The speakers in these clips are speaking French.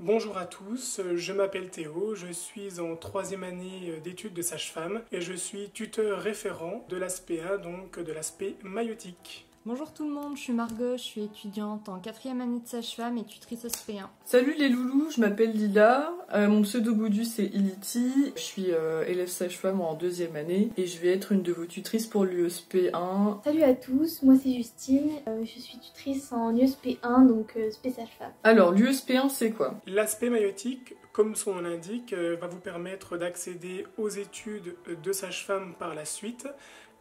Bonjour à tous, je m'appelle Théo, je suis en troisième année d'études de sage-femme et je suis tuteur référent de l'ASPA, donc de l'aspect maïeutique. Bonjour tout le monde, je suis Margot, je suis étudiante en quatrième année de sage-femme et tutrice SP1. Salut les loulous, je m'appelle Lila, mon pseudo Boudu c'est Iliti, je suis élève sage-femme en deuxième année et je vais être une de vos tutrices pour l'USP1. Salut à tous, moi c'est Justine, je suis tutrice en USP1, donc spé sage-femme. Alors l'USP1 c'est quoi? L'aspect maïeutique, comme son nom l'indique, va vous permettre d'accéder aux études de sage-femme par la suite.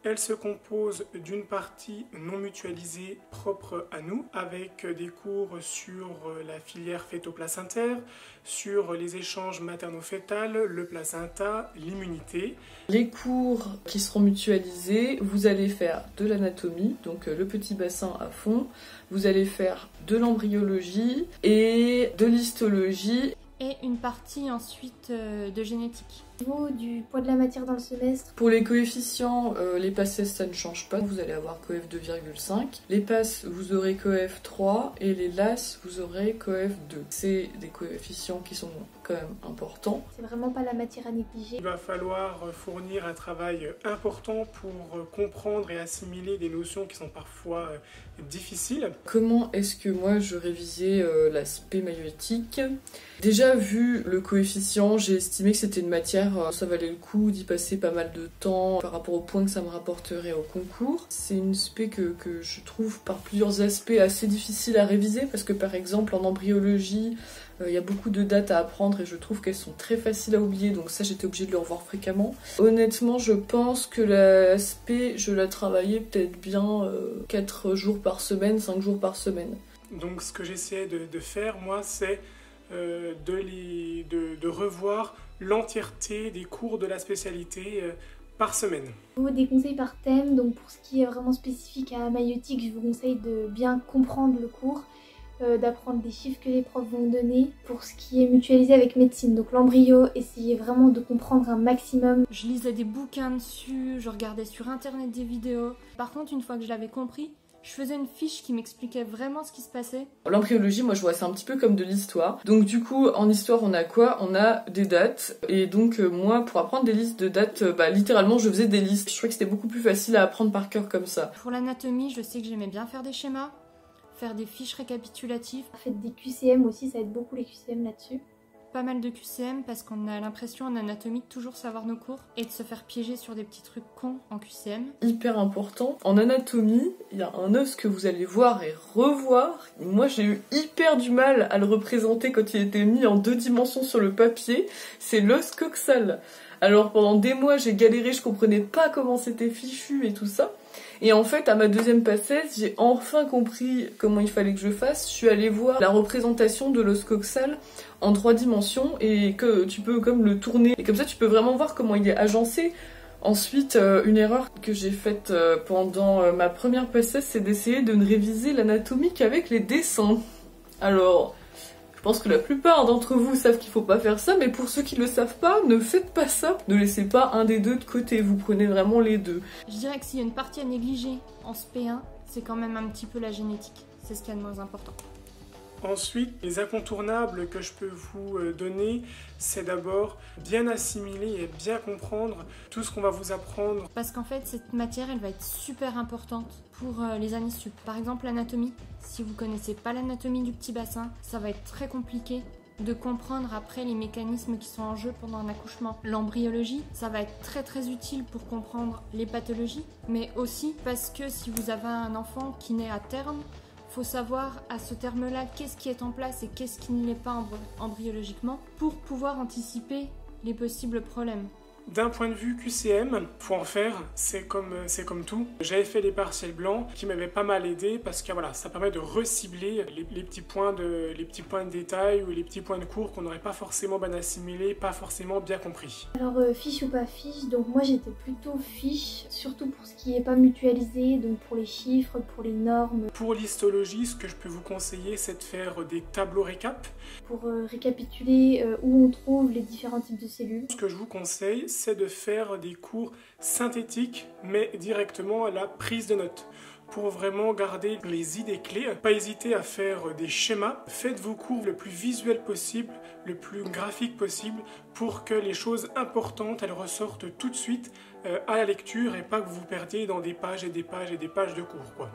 Elle se compose d'une partie non mutualisée propre à nous, avec des cours sur la filière fœto-placentaire, sur les échanges materno-fétals, le placenta, l'immunité. Les cours qui seront mutualisés, vous allez faire de l'anatomie, donc le petit bassin à fond, vous allez faire de l'embryologie et de l'histologie. Et une partie ensuite de génétique. Au niveau du poids de la matière dans le semestre, Pour les coefficients, les passes ça ne change pas, vous allez avoir coef 2,5. Les passes, vous aurez coef 3 et les LAS, vous aurez coef 2. C'est des coefficients qui sont quand même importants. c'est vraiment pas la matière à négliger. Il va falloir fournir un travail important pour comprendre et assimiler des notions qui sont parfois difficiles. Comment est-ce que moi je révisais l'aspect maïeutique? Déjà vu le coefficient, j'ai estimé que c'était une matière, ça valait le coup d'y passer pas mal de temps par rapport au points que ça me rapporterait au concours. C'est une spé que je trouve par plusieurs aspects assez difficile à réviser parce que par exemple en embryologie, il y a beaucoup de dates à apprendre et je trouve qu'elles sont très faciles à oublier, donc ça j'étais obligée de le revoir fréquemment. Honnêtement, je pense que l'aspect, je la travaillais peut-être bien 4 jours par semaine, 5 jours par semaine. Donc ce que j'essaie de faire, moi, c'est de revoir l'entièreté des cours de la spécialité par semaine. Au niveau des conseils par thème, donc pour ce qui est vraiment spécifique à la maïeutique, je vous conseille de bien comprendre le cours, d'apprendre des chiffres que les profs vont donner. Pour ce qui est mutualisé avec médecine, donc l'embryo, essayez vraiment de comprendre un maximum. Je lisais des bouquins dessus, je regardais sur internet des vidéos. Par contre, une fois que je l'avais compris, je faisais une fiche qui m'expliquait vraiment ce qui se passait. L'embryologie, moi je vois c'est un petit peu comme de l'histoire. Donc du coup, en histoire, on a quoi? On a des dates. Et donc moi, pour apprendre des listes de dates, littéralement, je faisais des listes. Je trouvais que c'était beaucoup plus facile à apprendre par cœur comme ça. Pour l'anatomie, je sais que j'aimais bien faire des schémas, faire des fiches récapitulatives. Faites des QCM aussi, ça aide beaucoup les QCM là-dessus. Pas mal de QCM parce qu'on a l'impression en anatomie de toujours savoir nos cours et de se faire piéger sur des petits trucs cons en QCM. Hyper important. En anatomie, il y a un os que vous allez voir et revoir. Moi, j'ai eu hyper du mal à le représenter quand il était mis en 2 dimensions sur le papier. C'est l'os coxal. Alors pendant des mois, j'ai galéré, je comprenais pas comment c'était fichu et tout ça. Et en fait, à ma deuxième passette, j'ai enfin compris comment il fallait que je fasse. Je suis allée voir la représentation de l'os coxal en 3 dimensions et que tu peux comme le tourner. Et comme ça, tu peux vraiment voir comment il est agencé. Ensuite, une erreur que j'ai faite pendant ma première passette, c'est d'essayer de ne réviser l'anatomie qu'avec les dessins. Alors, je pense que la plupart d'entre vous savent qu'il faut pas faire ça, mais pour ceux qui le savent pas, ne faites pas ça. Ne laissez pas un des deux de côté, vous prenez vraiment les deux. Je dirais que s'il y a une partie à négliger en SP1, c'est quand même un petit peu la génétique. C'est ce qu'il y a de moins important. Ensuite, les incontournables que je peux vous donner, c'est d'abord bien assimiler et bien comprendre tout ce qu'on va vous apprendre. Parce qu'en fait, cette matière, elle va être super importante pour les années sup. Par exemple, l'anatomie. Si vous connaissez pas l'anatomie du petit bassin, ça va être très compliqué de comprendre après les mécanismes qui sont en jeu pendant un accouchement. L'embryologie, ça va être très utile pour comprendre les pathologies, mais aussi parce que si vous avez un enfant qui naît à terme, faut savoir à ce terme-là qu'est-ce qui est en place et qu'est-ce qui ne l'est pas embryologiquement pour pouvoir anticiper les possibles problèmes. D'un point de vue QCM, faut en faire, c'est comme tout. J'avais fait les partiels blancs qui m'avaient pas mal aidé parce que voilà, ça permet de recibler les petits points de détail ou les petits points de cours qu'on n'aurait pas forcément bien assimilés, pas forcément bien compris. Alors fiche ou pas fiche, donc moi j'étais plutôt fiche, surtout pour ce qui n'est pas mutualisé, donc pour les chiffres, pour les normes. Pour l'histologie, ce que je peux vous conseiller, c'est de faire des tableaux récap. Pour récapituler où on trouve les différents types de cellules. Ce que je vous conseille, c'est de faire des cours synthétiques, mais directement à la prise de notes. pour vraiment garder les idées clés. Pas hésiter à faire des schémas. Faites vos cours le plus visuel possible, le plus graphique possible, pour que les choses importantes elles ressortent tout de suite à la lecture et pas que vous vous perdiez dans des pages et des pages et des pages de cours, quoi.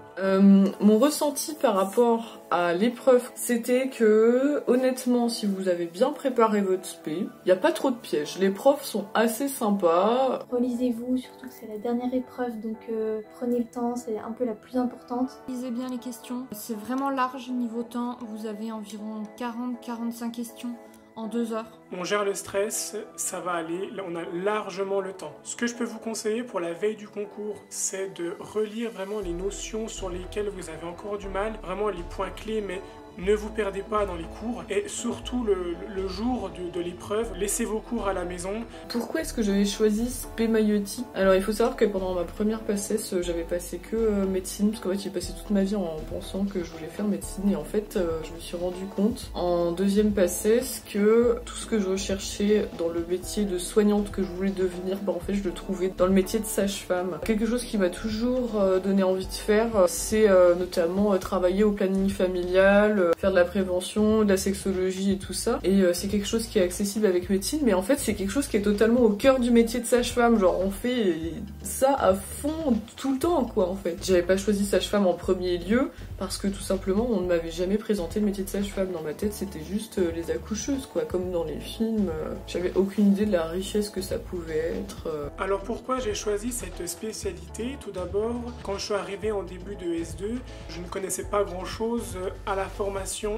Mon ressenti par rapport à l'épreuve, c'était que honnêtement, si vous avez bien préparé votre spé, il n'y a pas trop de pièges. Les profs sont assez sympas. Relisez-vous, surtout que c'est la dernière épreuve, donc prenez le temps, c'est un peu la plus importante. Lisez bien les questions, c'est vraiment large niveau temps, vous avez environ 40-45 questions en 2 heures. On gère le stress, ça va aller, là on a largement le temps. Ce que je peux vous conseiller pour la veille du concours, c'est de relire vraiment les notions sur lesquelles vous avez encore du mal, vraiment les points clés, mais ne vous perdez pas dans les cours. Et surtout le jour de l'épreuve, laissez vos cours à la maison. Pourquoi est-ce que j'avais choisi spé maïeutique? Alors il faut savoir que pendant ma première passesse, j'avais passé que médecine, parce qu'en fait j'ai passé toute ma vie en pensant que je voulais faire médecine, et en fait je me suis rendu compte en deuxième passesse que tout ce que je recherchais dans le métier de soignante que je voulais devenir, en fait je le trouvais dans le métier de sage-femme. Quelque chose qui m'a toujours donné envie de faire, c'est notamment travailler au planning familial, faire de la prévention, de la sexologie et tout ça. Et c'est quelque chose qui est accessible avec médecine, mais en fait c'est quelque chose qui est totalement au cœur du métier de sage-femme. Genre on fait ça à fond tout le temps, quoi, en fait. J'avais pas choisi sage-femme en premier lieu parce que tout simplement on ne m'avait jamais présenté le métier de sage-femme. Dans ma tête c'était juste les accoucheuses, quoi, comme dans les films. J'avais aucune idée de la richesse que ça pouvait être. Alors pourquoi j'ai choisi cette spécialité? Tout d'abord, quand je suis arrivée en début de S2, je ne connaissais pas grand chose à la formation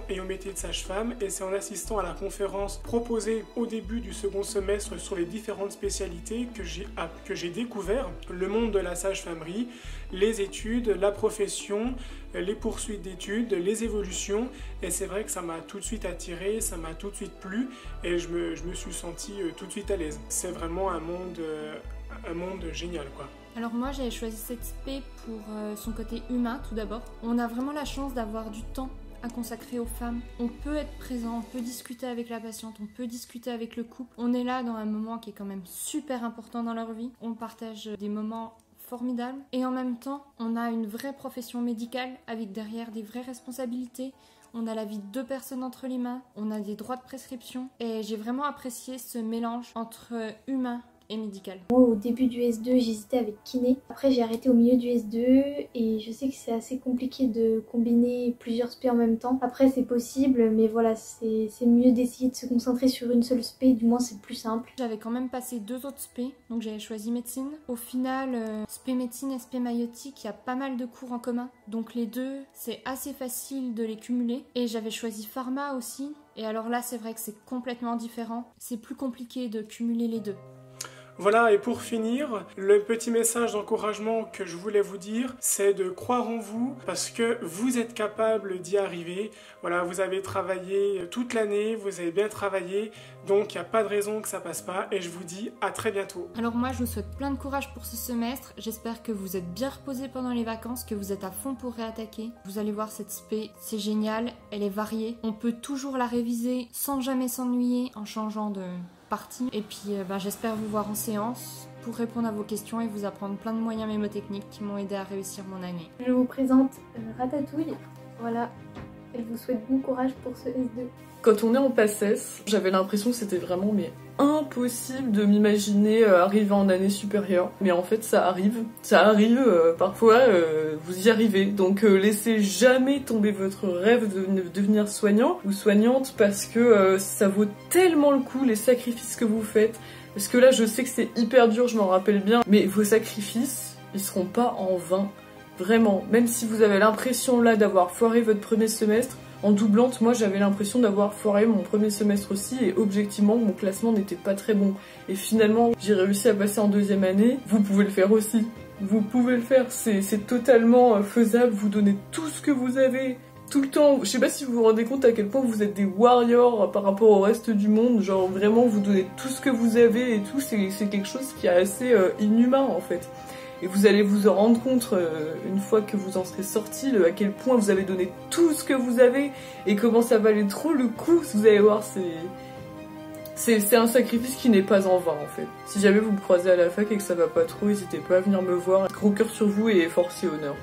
et au métier de sage-femme, et c'est en assistant à la conférence proposée au début du second semestre sur les différentes spécialités que j'ai découvert le monde de la sage-famerie, les études, la profession, les poursuites d'études, les évolutions, et c'est vrai que ça m'a tout de suite attiré, ça m'a tout de suite plu, et je me suis senti tout de suite à l'aise. C'est vraiment un monde génial, quoi. Alors moi j'avais choisi cette spé pour son côté humain tout d'abord. On a vraiment la chance d'avoir du temps à consacrer aux femmes. On peut être présent, on peut discuter avec la patiente, on peut discuter avec le couple. On est là dans un moment qui est quand même super important dans leur vie. On partage des moments formidables et en même temps on a une vraie profession médicale avec derrière des vraies responsabilités. On a la vie de 2 personnes entre les mains, on a des droits de prescription et j'ai vraiment apprécié ce mélange entre humain et médical. Moi au début du S2 j'hésitais avec kiné, après j'ai arrêté au milieu du S2 et je sais que c'est assez compliqué de combiner plusieurs spé en même temps. Après c'est possible mais voilà, c'est mieux d'essayer de se concentrer sur une seule spé, du moins c'est plus simple. J'avais quand même passé 2 autres spé, donc j'avais choisi médecine. Au final, spé médecine et spé maïeutique, il y a pas mal de cours en commun, donc les deux c'est assez facile de les cumuler. Et j'avais choisi pharma aussi, et alors là c'est vrai que c'est complètement différent, c'est plus compliqué de cumuler les deux. Voilà, et pour finir, le petit message d'encouragement que je voulais vous dire, c'est de croire en vous parce que vous êtes capable d'y arriver. Voilà, vous avez travaillé toute l'année, vous avez bien travaillé, donc il n'y a pas de raison que ça passe pas et je vous dis à très bientôt. Alors moi je vous souhaite plein de courage pour ce semestre, j'espère que vous êtes bien reposés pendant les vacances, que vous êtes à fond pour réattaquer. Vous allez voir cette spé, c'est génial, elle est variée, on peut toujours la réviser sans jamais s'ennuyer en changeant de partie. Et puis j'espère vous voir en séance pour répondre à vos questions et vous apprendre plein de moyens mémotechniques qui m'ont aidé à réussir mon année. Je vous présente Ratatouille, voilà, elle vous souhaite bon courage pour ce S2. Quand on est en passesse, j'avais l'impression que c'était vraiment impossible de m'imaginer arriver en année supérieure. Mais en fait ça arrive, parfois vous y arrivez. Donc laissez jamais tomber votre rêve de devenir soignant ou soignante parce que ça vaut tellement le coup les sacrifices que vous faites. Parce que là je sais que c'est hyper dur, je m'en rappelle bien, mais vos sacrifices, ils seront pas en vain. Vraiment, même si vous avez l'impression là d'avoir foiré votre premier semestre, en doublante, moi j'avais l'impression d'avoir foiré mon premier semestre aussi et objectivement mon classement n'était pas très bon. Et finalement j'ai réussi à passer en deuxième année, vous pouvez le faire aussi. Vous pouvez le faire, c'est totalement faisable, vous donnez tout ce que vous avez, tout le temps. Je sais pas si vous vous rendez compte à quel point vous êtes des warriors par rapport au reste du monde, genre vraiment vous donnez tout ce que vous avez et tout, c'est quelque chose qui est assez inhumain en fait. Et vous allez vous en rendre compte une fois que vous en serez sortis, à quel point vous avez donné tout ce que vous avez et comment ça valait trop le coup. Vous allez voir, c'est un sacrifice qui n'est pas en vain en fait. Si jamais vous me croisez à la fac et que ça va pas trop, n'hésitez pas à venir me voir. Gros cœur sur vous et force et honneur.